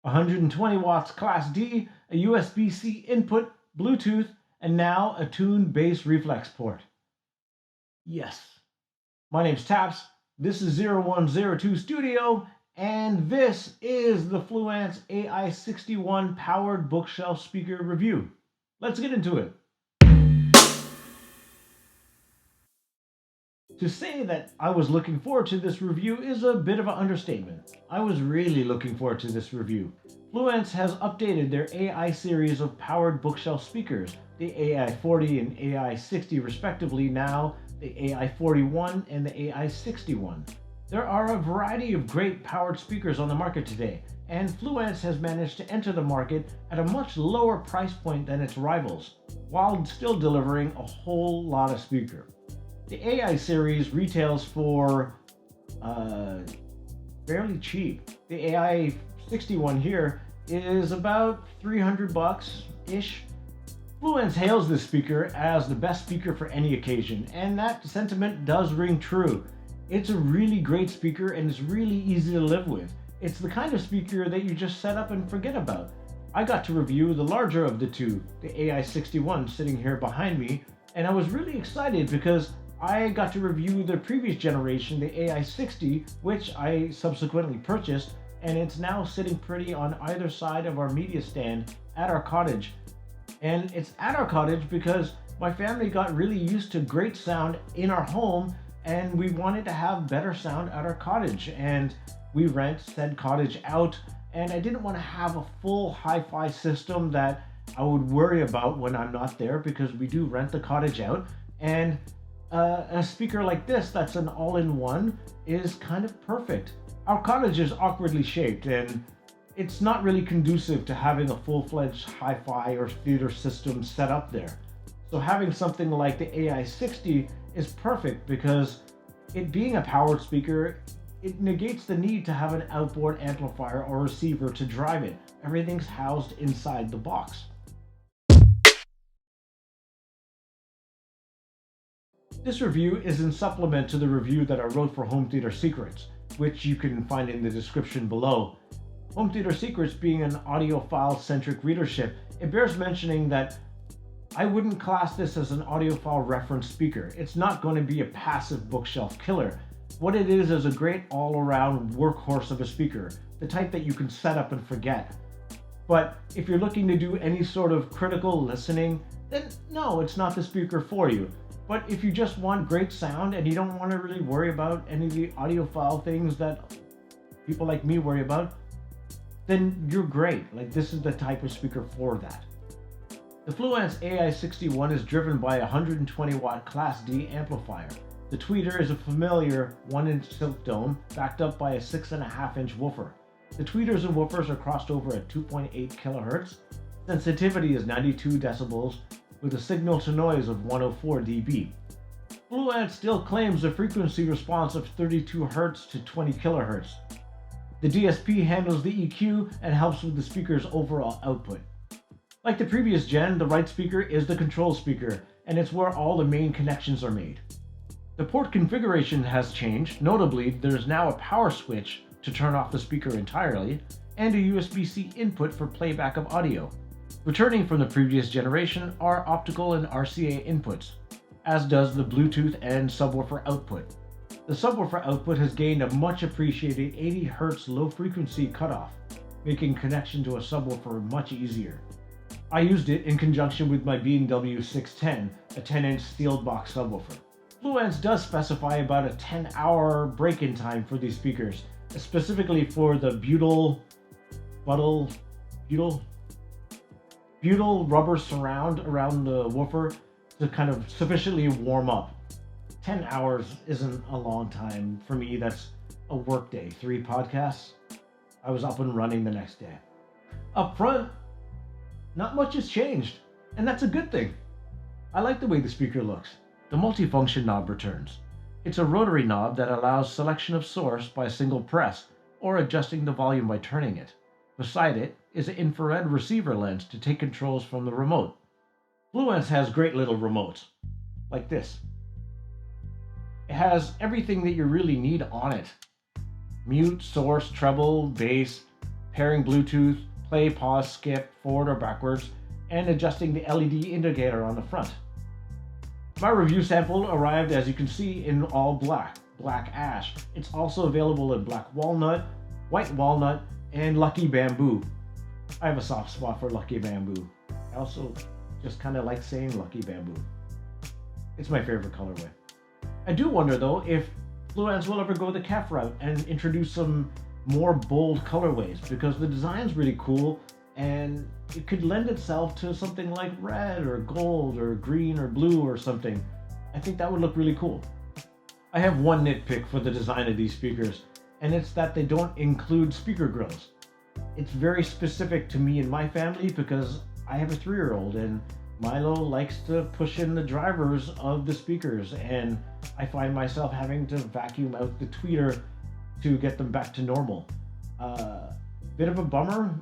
120 watts Class D, a USB-C input, Bluetooth, and now a tuned bass reflex port. Yes. My name's Taps. This is 0102 Studio, and this is the Fluance AI61 powered bookshelf speaker review. Let's get into it. To say that I was looking forward to this review is a bit of an understatement. I was really looking forward to this review. Fluance has updated their AI series of powered bookshelf speakers, the AI40 and AI60 respectively, now the AI41 and the AI61. There are a variety of great powered speakers on the market today, and Fluance has managed to enter the market at a much lower price point than its rivals, while still delivering a whole lot of speaker. The AI series retails for fairly cheap. The AI61 here is about $300-ish. Fluance hails this speaker as the best speaker for any occasion, and that sentiment does ring true. It's a really great speaker and it's really easy to live with. It's the kind of speaker that you just set up and forget about. I got to review the larger of the two, the AI61 sitting here behind me, and I was really excited because I got to review the previous generation, the AI60, which I subsequently purchased, and it's now sitting pretty on either side of our media stand at our cottage. And it's at our cottage because my family got really used to great sound in our home, and we wanted to have better sound at our cottage. And we rent said cottage out, and I didn't want to have a full hi-fi system that I would worry about when I'm not there, because we do rent the cottage out. And a speaker like this that's an all-in-one is kind of perfect. Our cottage is awkwardly shaped, and it's not really conducive to having a full-fledged hi-fi or theater system set up there. So having something like the AI60 is perfect because it being a powered speaker, it negates the need to have an outboard amplifier or receiver to drive it. Everything's housed inside the box. This review is in supplement to the review that I wrote for Home Theater Secrets, which you can find in the description below. Home Theater Secrets being an audiophile-centric readership, it bears mentioning that I wouldn't class this as an audiophile reference speaker. It's not going to be a passive bookshelf killer. What it is a great all-around workhorse of a speaker, the type that you can set up and forget. But if you're looking to do any sort of critical listening, then no, it's not the speaker for you. But if you just want great sound and you don't want to really worry about any of the audiophile things that people like me worry about, then you're great. Like, this is the type of speaker for that. The Fluance AI61 is driven by a 120 watt Class D amplifier. The tweeter is a familiar 1-inch silk dome backed up by a 6.5-inch woofer. The tweeters and woofers are crossed over at 2.8 kHz. Sensitivity is 92 decibels with a signal to noise of 104 dB. Fluance still claims a frequency response of 32 Hz to 20 kHz. The DSP handles the EQ and helps with the speaker's overall output. Like the previous gen, the right speaker is the control speaker, and it's where all the main connections are made. The port configuration has changed. Notably, there's now a power switch to turn off the speaker entirely, and a USB-C input for playback of audio. Returning from the previous generation are optical and RCA inputs, as does the Bluetooth and subwoofer output. The subwoofer output has gained a much appreciated 80 Hz low frequency cutoff, making connection to a subwoofer much easier. I used it in conjunction with my B&W 610, a 10-inch steel box subwoofer. Fluance does specify about a 10-hour break-in time for these speakers, specifically for the butyl rubber surround around the woofer to kind of sufficiently warm up. 10 hours isn't a long time. For me, that's a work day. 3 podcasts, I was up and running the next day. Up front, not much has changed, and that's a good thing. I like the way the speaker looks. The multifunction knob returns. It's a rotary knob that allows selection of source by a single press, or adjusting the volume by turning it. Beside it is an infrared receiver lens to take controls from the remote. Fluance has great little remotes, like this. It has everything that you really need on it. Mute, source, treble, bass, pairing Bluetooth, play, pause, skip, forward or backwards, and adjusting the LED indicator on the front. My review sample arrived, as you can see, in all black ash. It's also available in black walnut, white walnut, and lucky bamboo. I have a soft spot for lucky bamboo. I also just kind of like saying lucky bamboo. It's my favorite colorway. I do wonder though if Fluance will ever go the KEF route and introduce some more bold colorways, because the design's really cool and it could lend itself to something like red or gold or green or blue or something. I think that would look really cool. I have one nitpick for the design of these speakers, and it's that they don't include speaker grills. It's very specific to me and my family because I have a 3-year-old and Milo likes to push in the drivers of the speakers, and I find myself having to vacuum out the tweeter to get them back to normal. Bit of a bummer.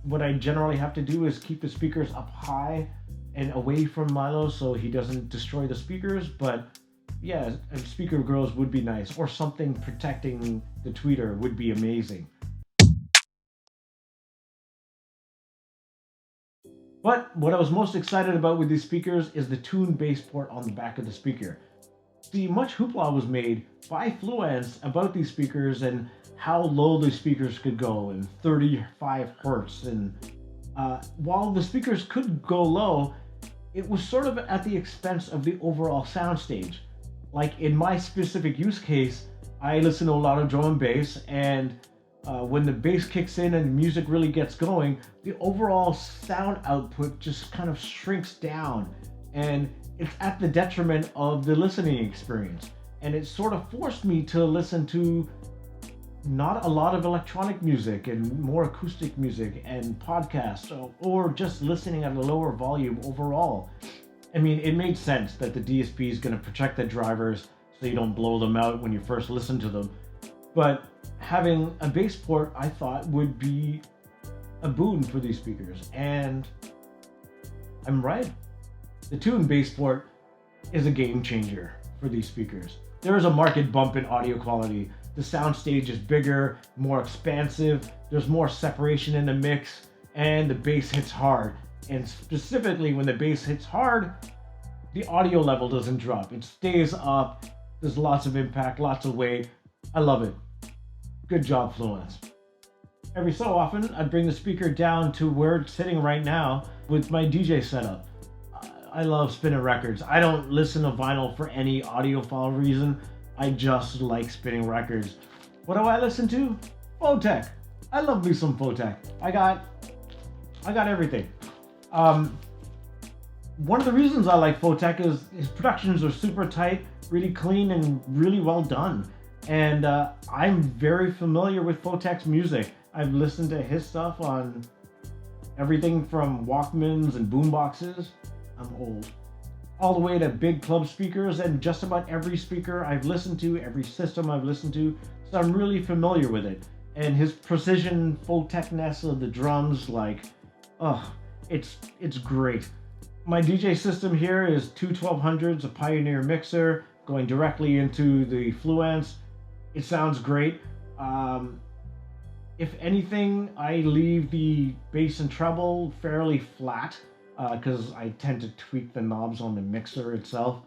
What I generally have to do is keep the speakers up high and away from Milo so he doesn't destroy the speakers, but yeah, speaker grills would be nice, or something protecting the tweeter would be amazing. But what I was most excited about with these speakers is the tune bass port on the back of the speaker. See, much hoopla was made by Fluance about these speakers and how low the speakers could go, and 35 hertz. And while the speakers could go low, it was sort of at the expense of the overall soundstage. Like in my specific use case, I listen to a lot of drum and bass, and when the bass kicks in and the music really gets going, the overall sound output just kind of shrinks down, and it's at the detriment of the listening experience. And it sort of forced me to listen to not a lot of electronic music and more acoustic music and podcasts, or just listening at a lower volume overall. I mean, it made sense that the DSP is going to protect the drivers so you don't blow them out when you first listen to them. But having a bass port, I thought, would be a boon for these speakers. And I'm right. The tune bass port is a game changer for these speakers. There is a marked bump in audio quality. The soundstage is bigger, more expansive, there's more separation in the mix, and the bass hits hard. And specifically when the bass hits hard, the audio level doesn't drop. It stays up, there's lots of impact, lots of weight. I love it. Good job, Fluance. Every so often, I'd bring the speaker down to where it's sitting right now with my DJ setup. I love spinning records. I don't listen to vinyl for any audiophile reason. I just like spinning records. What do I listen to? Photech. I love me some Photech. I got everything. One of the reasons I like Photech is his productions are super tight, really clean, and really well done. And I'm very familiar with Photech's music. I've listened to his stuff on everything from Walkmans and boomboxes. I'm old. All the way to big club speakers, and just about every speaker I've listened to, every system I've listened to, so I'm really familiar with it. And his precision Photech-ness of the drums, like, oh, it's great. My DJ system here is two 1200s, a Pioneer mixer, going directly into the Fluance. It sounds great. If anything, I leave the bass and treble fairly flat, because I tend to tweak the knobs on the mixer itself.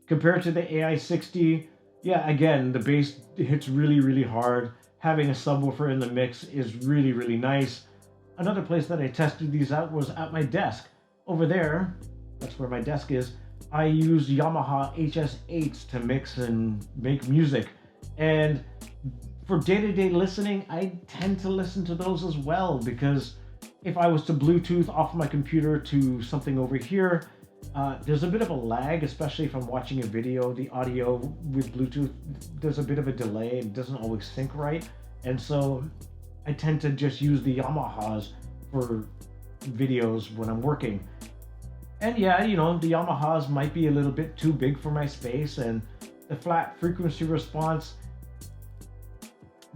Compared to the Ai60, yeah, again, the bass hits really, really hard. Having a subwoofer in the mix is really, really nice. Another place that I tested these out was at my desk. Over there, that's where my desk is, I use Yamaha HS8s to mix and make music. And for day-to-day listening, I tend to listen to those as well, because if I was to Bluetooth off my computer to something over here, there's a bit of a lag, especially if I'm watching a video. The audio with Bluetooth, there's a bit of a delay. It doesn't always sync right. And so I tend to just use the Yamahas for videos when I'm working. And yeah, you know, the Yamahas might be a little bit too big for my space, and the flat frequency response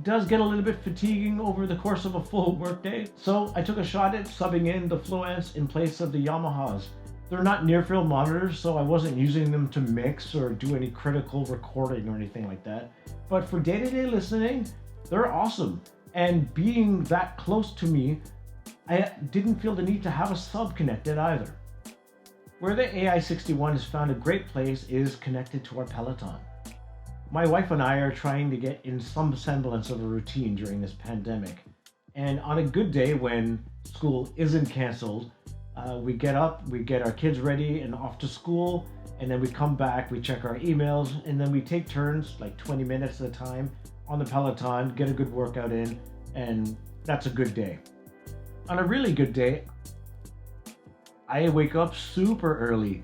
does get a little bit fatiguing over the course of a full workday. So I took a shot at subbing in the Fluance in place of the Yamahas. They're not near-field monitors, so I wasn't using them to mix or do any critical recording or anything like that. But for day-to-day listening, they're awesome. And being that close to me, I didn't feel the need to have a sub connected either. Where the AI61 has found a great place is connected to our Peloton. My wife and I are trying to get in some semblance of a routine during this pandemic. And on a good day when school isn't canceled, we get up, we get our kids ready and off to school, and then we come back, we check our emails, and then we take turns, like 20 minutes at a time, on the Peloton, get a good workout in, and that's a good day. On a really good day, I wake up super early,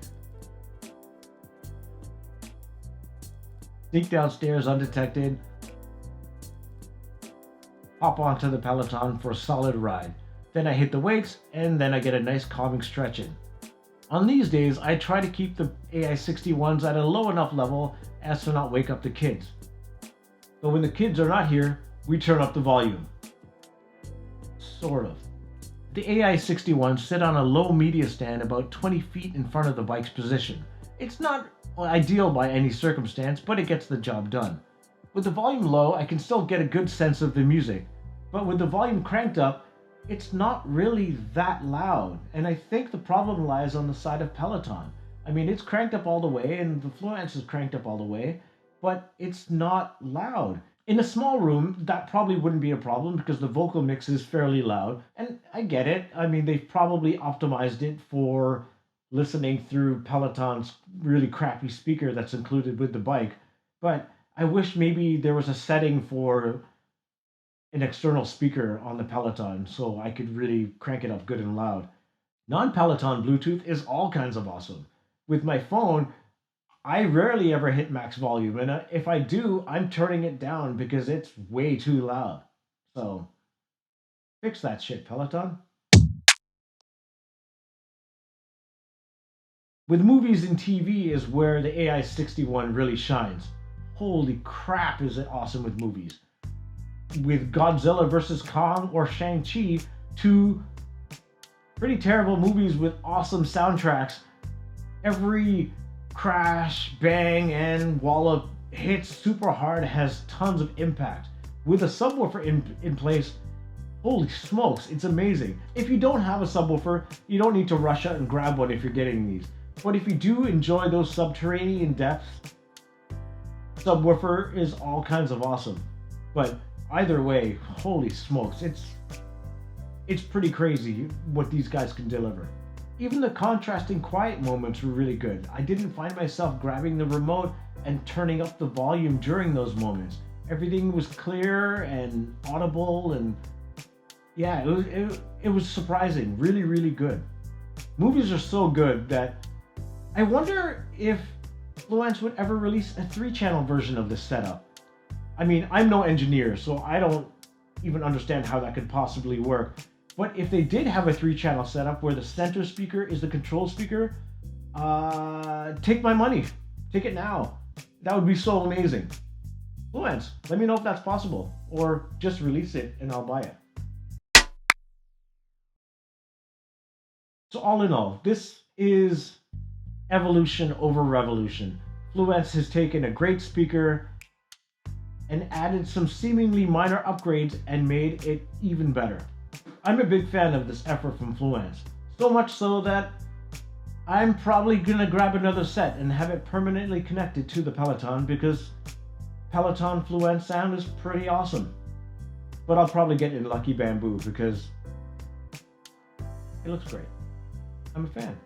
sneak downstairs undetected, hop onto the Peloton for a solid ride. Then I hit the weights, and then I get a nice calming stretch in. On these days, I try to keep the AI61s at a low enough level as to not wake up the kids. But when the kids are not here, we turn up the volume. Sort of. The AI61s sit on a low media stand about 20 feet in front of the bike's position. It's not ideal by any circumstance, but it gets the job done. With the volume low, I can still get a good sense of the music, but with the volume cranked up, it's not really that loud, and I think the problem lies on the side of Peloton. I mean, it's cranked up all the way, and the Fluance is cranked up all the way, but it's not loud. In a small room, that probably wouldn't be a problem because the vocal mix is fairly loud, and I get it. I mean, they've probably optimized it for listening through Peloton's really crappy speaker that's included with the bike, but I wish maybe there was a setting for an external speaker on the Peloton so I could really crank it up good and loud. Non-Peloton Bluetooth is all kinds of awesome. With my phone, I rarely ever hit max volume, and if I do, I'm turning it down because it's way too loud. So, fix that shit, Peloton. With movies and TV is where the AI61 really shines. Holy crap, is it awesome with movies. With Godzilla vs. Kong or Shang-Chi, two pretty terrible movies with awesome soundtracks, every crash, bang, and wallop hits super hard has tons of impact. With a subwoofer in place, holy smokes, it's amazing. If you don't have a subwoofer, you don't need to rush out and grab one if you're getting these. But if you do enjoy those subterranean depths, subwoofer is all kinds of awesome. But either way, holy smokes, it's pretty crazy what these guys can deliver. Even the contrasting quiet moments were really good. I didn't find myself grabbing the remote and turning up the volume during those moments. Everything was clear and audible, and yeah, it was surprising. Really, really good. Movies are so good that I wonder if Fluance would ever release a 3-channel version of this setup. I mean, I'm no engineer, so I don't even understand how that could possibly work. But if they did have a 3-channel setup where the center speaker is the control speaker, take my money. Take it now. That would be so amazing. Fluance, let me know if that's possible, or just release it and I'll buy it. So all in all, this is evolution over revolution. Fluance has taken a great speaker and added some seemingly minor upgrades and made it even better. I'm a big fan of this effort from Fluance, so much so that I'm probably gonna grab another set and have it permanently connected to the Peloton because Peloton Fluance sound is pretty awesome. But I'll probably get in Lucky Bamboo because it looks great. I'm a fan.